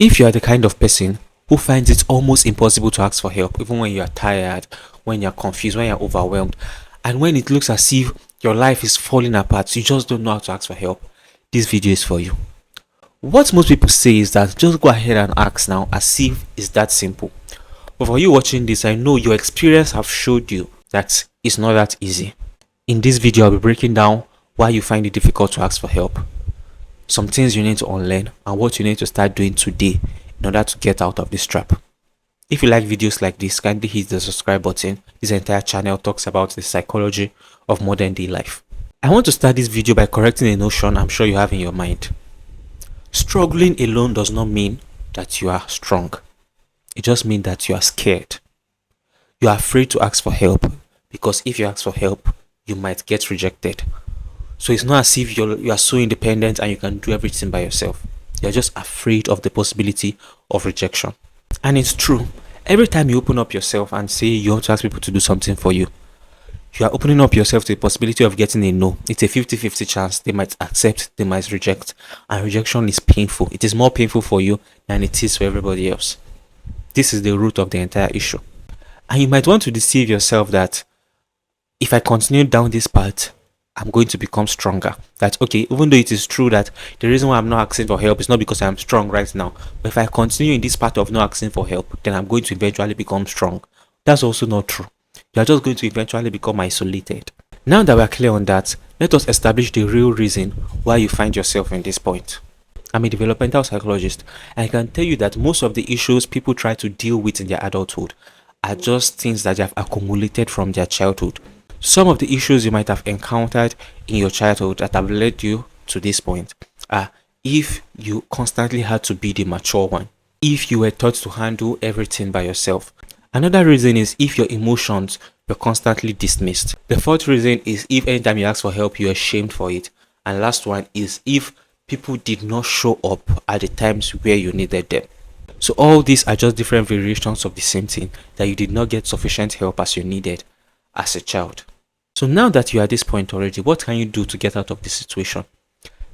If you are the kind of person who finds it almost impossible to ask for help, even when you are tired, when you're confused, when you're overwhelmed, and when it looks as if your life is falling apart, you just don't know how to ask for help, this video is for you. What most people say is that just go ahead and ask now, as if it's that simple. But for you watching this, I know your experience have showed you that it's not that easy. In this video, I'll be breaking down why you find it difficult to ask for help, some things you need to unlearn, and what you need to start doing today in order to get out of this trap. If you like videos like this, kindly hit the subscribe button. This entire channel talks about the psychology of modern day life. I want to start this video by correcting a notion I'm sure you have in your mind. Struggling alone does not mean that you are strong. It just means that you are scared. You are afraid to ask for help because if you ask for help, you might get rejected. So it's not as if you are so independent and you can do everything by yourself. You're just afraid of the possibility of rejection. And it's true. Every time you open up yourself and say you want to ask people to do something for you, you are opening up yourself to the possibility of getting a no. It's a 50-50 chance. They might accept, they might reject. And rejection is painful. It is more painful for you than it is for everybody else. This is the root of the entire issue. And you might want to deceive yourself that if I continue down this path, I'm going to become stronger. That, okay, even though it is true that the reason why I'm not asking for help is not because I'm strong right now, but if I continue in this path of not asking for help, then I'm going to eventually become strong. That's also not true. You are just going to eventually become isolated. Now that we're clear on that, let us establish the real reason why you find yourself in this point. I'm a developmental psychologist, and I can tell you that most of the issues people try to deal with in their adulthood are just things that they have accumulated from their childhood. Some of the issues you might have encountered in your childhood that have led you to this point are if you constantly had to be the mature one, if you were taught to handle everything by yourself. Another reason is if your emotions were constantly dismissed. The fourth reason is if anytime you ask for help, you're ashamed for it. And last one is if people did not show up at the times where you needed them. So all these are just different variations of the same thing, that you did not get sufficient help as you needed as a child. So now that you are at this point already, what can you do to get out of this situation?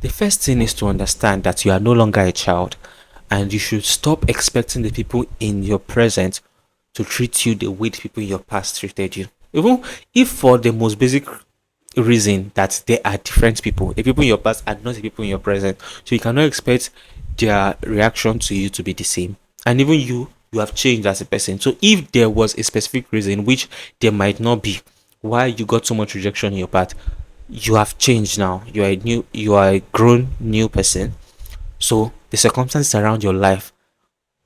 The first thing is to understand that you are no longer a child, and you should stop expecting the people in your present to treat you the way the people in your past treated you. Even if for the most basic reason that they are different people, the people in your past are not the people in your present, so you cannot expect their reaction to you to be the same. And even you have changed as a person. So if there was a specific reason, which there might not be, why you got so much rejection in your past, you have changed now. You are a grown new person. So the circumstances around your life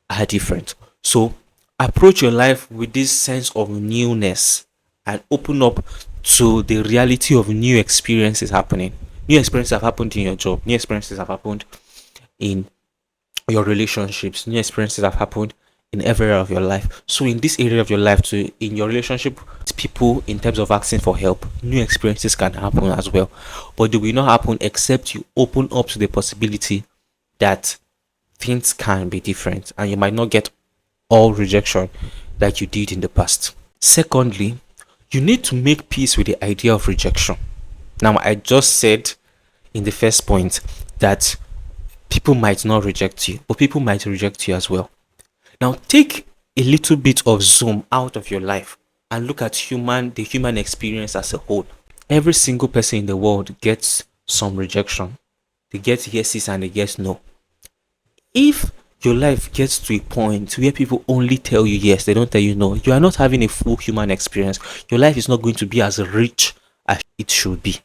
are different. So approach your life with this sense of newness and open up to the reality of new experiences happening. New experiences have happened in your job. New experiences have happened in your relationships. New experiences have happened in every area of your life. So in this area of your life, too, in your relationship with people, in terms of asking for help, new experiences can happen as well. But they will not happen except you open up to the possibility that things can be different and you might not get all rejection like you did in the past. Secondly, you need to make peace with the idea of rejection. Now, I just said in the first point that people might not reject you, but people might reject you as well. Now, take a little bit of zoom out of your life and look at the human experience as a whole. Every single person in the world gets some rejection. They get yeses and they get no. If your life gets to a point where people only tell you yes, they don't tell you no, you are not having a full human experience. Your life is not going to be as rich as it should be.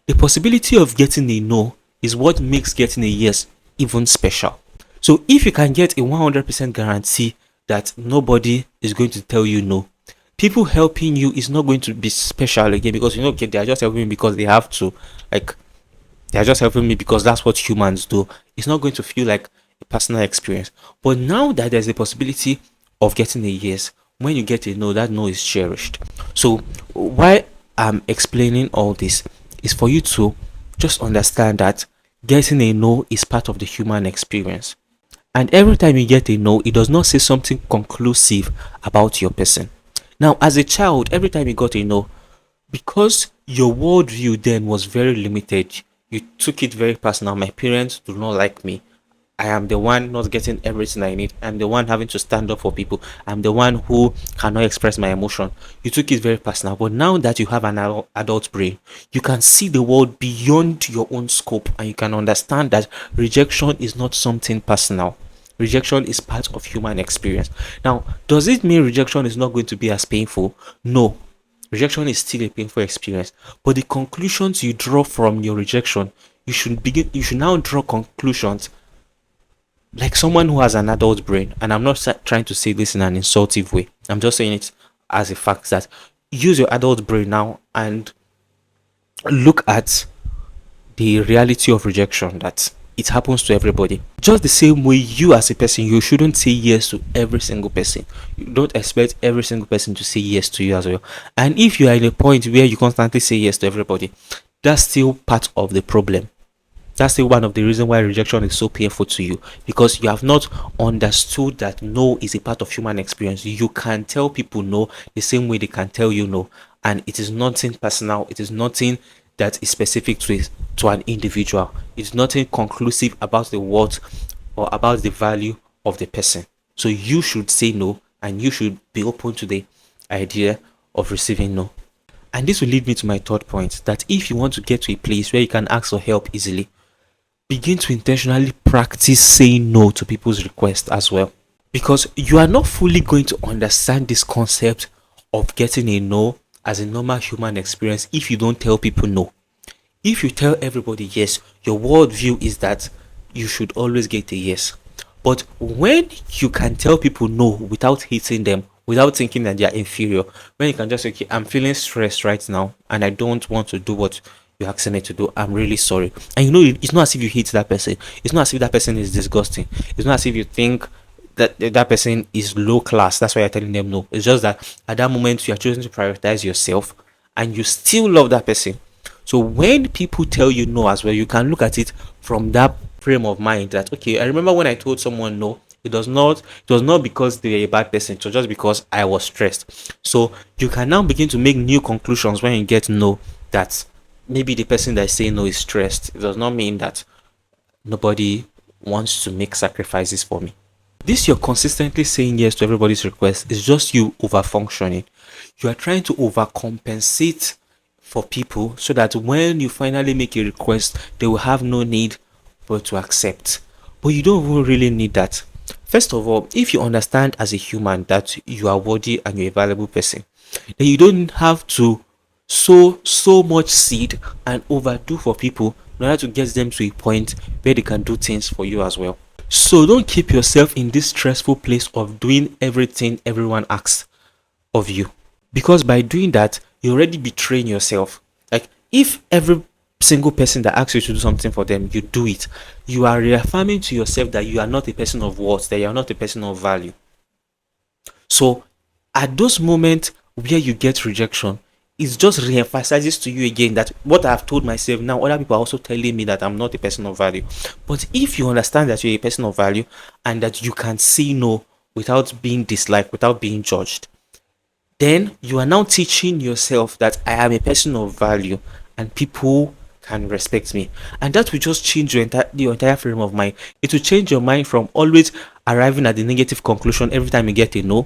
The possibility of getting a no is what makes getting a yes even special. So if you can get a 100% guarantee that nobody is going to tell you no, people helping you is not going to be special again, because okay, they are just helping me because they have to. Like, they are just helping me because that's what humans do. It's not going to feel like a personal experience. But now that there's a possibility of getting a yes, when you get a no, that no is cherished. So why I'm explaining all this is for you to just understand that getting a no is part of the human experience. And every time you get a no, it does not say something conclusive about your person. Now, as a child, every time you got a no, because your worldview then was very limited, you took it very personal. My parents do not like me. I am the one not getting everything I need. I'm the one having to stand up for people. I'm the one who cannot express my emotion. You took it very personal. But now that you have an adult brain, you can see the world beyond your own scope, and you can understand that rejection is not something personal. Rejection is part of human experience. Now, does it mean rejection is not going to be as painful? No. Rejection is still a painful experience. But the conclusions you draw from your rejection, you should now draw conclusions like someone who has an adult brain. And I'm not trying to say this in an insultive way. I'm just saying it as a fact that use your adult brain now and look at the reality of rejection, that it happens to everybody. Just the same way you as a person, you shouldn't say yes to every single person. You don't expect every single person to say yes to you as well. And if you are in a point where you constantly say yes to everybody, that's still part of the problem. That's still one of the reasons why rejection is so painful to you, because you have not understood that no is a part of human experience. You can tell people no the same way they can tell you no, and it is nothing personal. It is nothing that is specific to an individual. It's nothing conclusive about the worth or about the value of the person. So you should say no, and you should be open to the idea of receiving no. And this will lead me to my third point, that if you want to get to a place where you can ask for help easily, begin to intentionally practice saying no to people's requests as well. Because you are not fully going to understand this concept of getting a no as a normal human experience if you don't tell people no. If you tell everybody yes, your worldview is that you should always get a yes. But when you can tell people no without hating them, without thinking that they are inferior, when you can just say, okay, I'm feeling stressed right now and I don't want to do what you're asking me to do, I'm really sorry. And you know, it's not as if you hate that person. It's not as if that person is disgusting. It's not as if you think that that person is low class. That's why you're telling them no. It's just that at that moment you are choosing to prioritize yourself and you still love that person. So when people tell you no as well, you can look at it from that frame of mind that, okay, I remember when I told someone no, it was not because they were a bad person, it was just because I was stressed. So you can now begin to make new conclusions when you get no, that maybe the person that is saying no is stressed. It does not mean that nobody wants to make sacrifices for me. This you're consistently saying yes to everybody's request is just you over functioning. You are trying to overcompensate for people so that when you finally make a request, they will have no need but to accept. But you don't even really need that. First of all, if you understand as a human that you are worthy and you're a valuable person, then you don't have to sow so much seed and overdo for people in order to get them to a point where they can do things for you as well. So don't keep yourself in this stressful place of doing everything everyone asks of you, because by doing that you're already betraying yourself. Like, if every single person that asks you to do something for them, you do it, you are reaffirming to yourself that you are not a person of worth, that you are not a person of value. So at those moments where you get rejection, it just re-emphasizes to you again that what I've told myself, now other people are also telling me that I'm not a person of value. But if you understand that you're a person of value and that you can say no without being disliked, without being judged, then you are now teaching yourself that I am a person of value and people can respect me. And that will just change your entire frame of mind. It will change your mind from always arriving at the negative conclusion every time you get a no,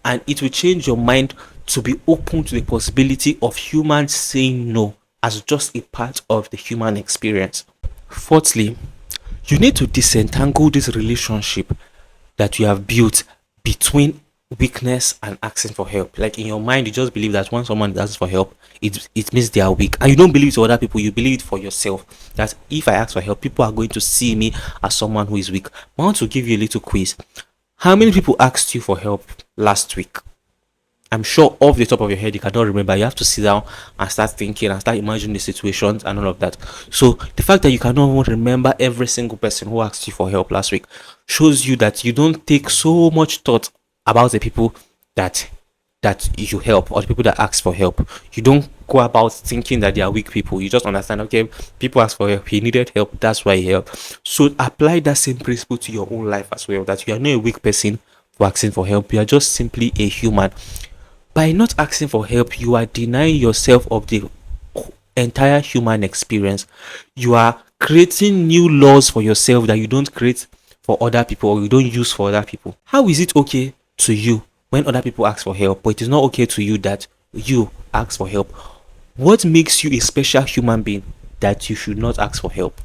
and it will change your mind to be open to the possibility of humans saying no as just a part of the human experience. Fourthly, you need to disentangle this relationship that you have built between weakness and asking for help. Like, in your mind, you just believe that when someone asks for help, it means they are weak, and you don't believe it to other people. You believe it for yourself, that if I ask for help, people are going to see me as someone who is weak. I want to give you a little quiz. How many people asked you for help last week? I'm sure off the top of your head you cannot remember. You have to sit down and start thinking and start imagining the situations and all of that. So the fact that you cannot even remember every single person who asked you for help last week shows you that you don't take so much thought about the people that you help, or the people that ask for help. You don't go about thinking that they are weak people. You just understand, okay, people ask for help, he needed help, that's why he helped. So apply that same principle to your own life as well, that you are not a weak person for asking for help. You are just simply a human. By not asking for help, you are denying yourself of the entire human experience. You are creating new laws for yourself that you don't create for other people or you don't use for other people? How is it okay to you when other people ask for help, but it is not okay to you that you ask for help? What makes you a special human being that you should not ask for help?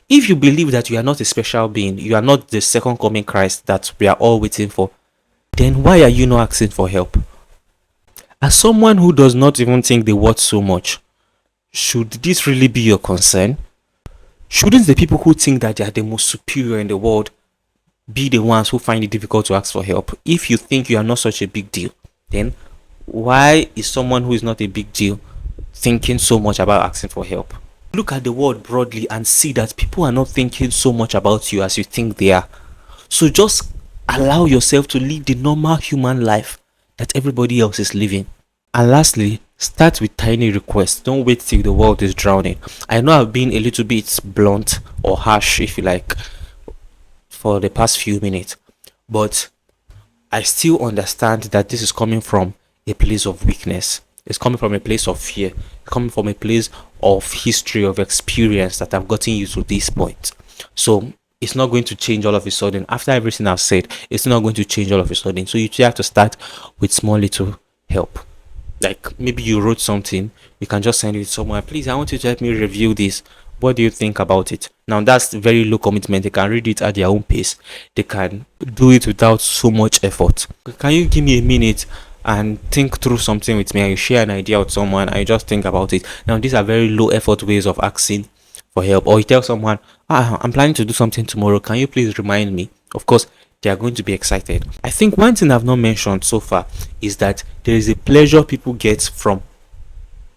If you believe that you are not a special being, you are not the second coming Christ that we are all waiting for, then why are you not asking for help? As someone who does not even think they worth so much, should this really be your concern? Shouldn't the people who think that they are the most superior in the world be the ones who find it difficult to ask for help? If you think you are not such a big deal, then why is someone who is not a big deal thinking so much about asking for help? Look at the world broadly and see that people are not thinking so much about you as you think they are. So just allow yourself to live the normal human life that everybody else is living. And lastly, start with tiny requests. Don't wait till the world is drowning. I know I've been a little bit blunt or harsh, if you like, for the past few minutes, but I still understand that this is coming from a place of weakness. It's coming from a place of fear. It's coming from a place of history, of experience that have gotten you to this point. So it's not going to change all of a sudden. After everything I've said, it's not going to change all of a sudden. So you have to start with small little help. Like maybe you wrote something, you can just send it to someone. Please, I want you to help me review this. What do you think about it? Now that's very low commitment. They can read it at their own pace. They can do it without so much effort. Can you give me a minute and think through something with me? And you share an idea with someone and you just think about it. Now these are very low effort ways of asking for help. Or you tell someone, I'm planning to do something tomorrow. Can you please remind me? Of course, they are going to be excited. I think one thing I've not mentioned so far is that there is a pleasure people get from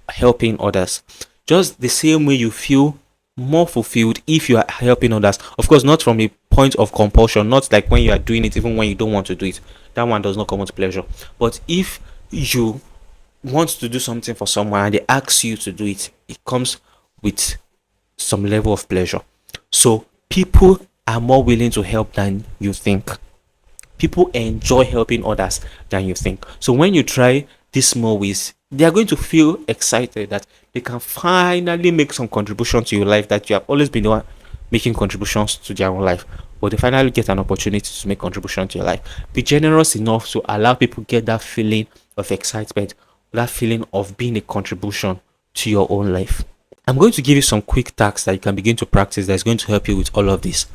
helping others. Just the same way you feel more fulfilled if you are helping others. Of course, not from a point of compulsion, not like when you are doing it even when you don't want to do it. That one does not come with pleasure. But if you want to do something for someone and they ask you to do it, it comes with some level of pleasure. So people are more willing to help than you think. People enjoy helping others than you think. So when you try these small ways, they are going to feel excited that they can finally make some contribution to your life, that you have always been the one making contributions to their own life, but they finally get an opportunity to make contribution to your life. Be generous enough to allow people get that feeling of excitement, that feeling of being a contribution to your own life. I'm going to give you some quick tasks that you can begin to practice that is going to help you with all of this.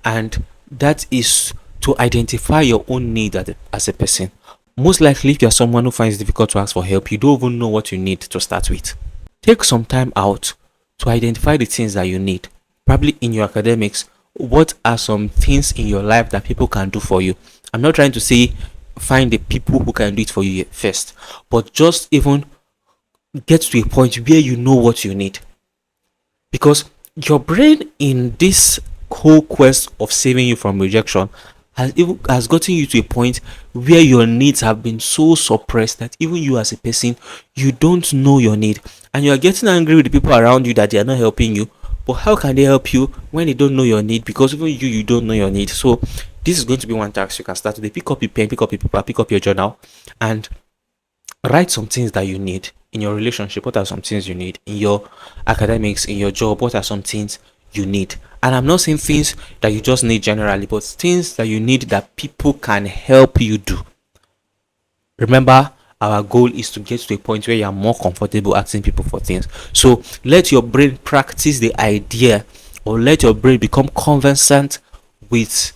And that is to identify your own need as a person. Most likely, if you're someone who finds it difficult to ask for help, you don't even know what you need to start with. Take some time out to identify the things that you need. Probably in your academics, what are some things in your life that people can do for you? I'm not trying to say find the people who can do it for you first, but just even get to a point where you know what you need. Because your brain in this whole quest of saving you from rejection has gotten you to a point where your needs have been so suppressed that even you as a person, you don't know your need, and you are getting angry with the people around you that they are not helping you. But how can they help you when they don't know your need? Because even you don't know your need. So this is going to be one task you can start with. Pick up your pen, pick up your paper, pick up your journal, and write some things that you need in your relationship. What are some things you need in your academics, in your job? What are some things you need? And I'm not saying things that you just need generally, but things that you need that people can help you do. Remember, our goal is to get to a point where you are more comfortable asking people for things. So let your brain practice the idea, or let your brain become conversant with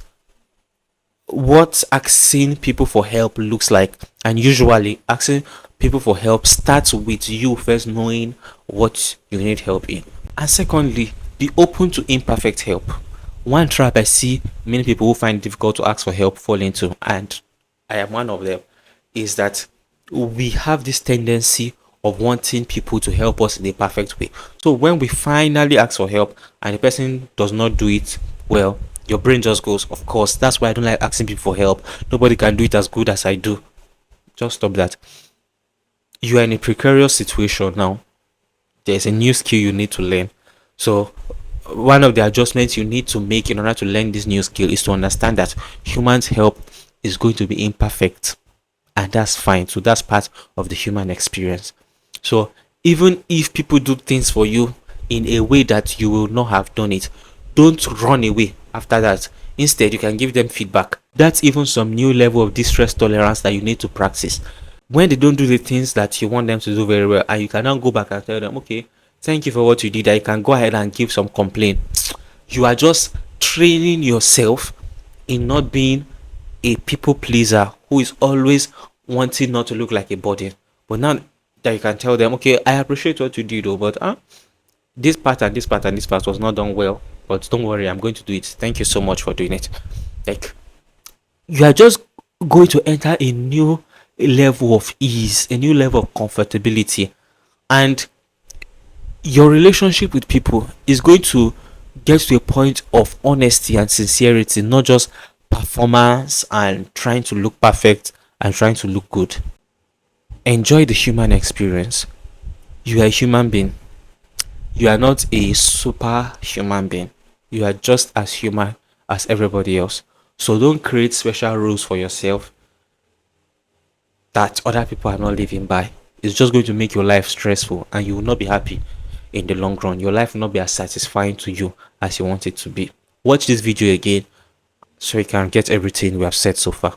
what asking people for help looks like. And usually asking people for help starts with you first knowing what you need help in. And secondly, be open to imperfect help. One trap I see many people who find it difficult to ask for help fall into, and I am one of them, is that we have this tendency of wanting people to help us in a perfect way. So when we finally ask for help and the person does not do it well, your brain just goes, of course, that's why I don't like asking people for help. Nobody can do it as good as I do. Just stop that. You are in a precarious situation now. There's a new skill you need to learn. So one of the adjustments you need to make in order to learn this new skill is to understand that humans' help is going to be imperfect, and that's fine. So that's part of the human experience. So even if people do things for you in a way that you will not have done it, don't run away after that. Instead, you can give them feedback. That's even some new level of distress tolerance that you need to practice. When they don't do the things that you want them to do very well, and you can now go back and tell them, okay, thank you for what you did, I can go ahead and give some complaint. You are just training yourself in not being a people pleaser who is always wanting not to look like a burden. But now that you can tell them, okay, I appreciate what you did, though, but this part and this part and this part was not done well. But don't worry, I'm going to do it. Thank you so much for doing it. Like, you are just going to enter a new level of ease, a new level of comfortability, and your relationship with people is going to get to a point of honesty and sincerity, not just performance and trying to look perfect and trying to look good. Enjoy the human experience. You are a human being. You are not a super human being. You are just as human as everybody else. So don't create special rules for yourself that other people are not living by. It's just going to make your life stressful and you will not be happy in the long run. Your life will not be as satisfying to you as you want it to be. Watch this video again so you can get everything we have said so far.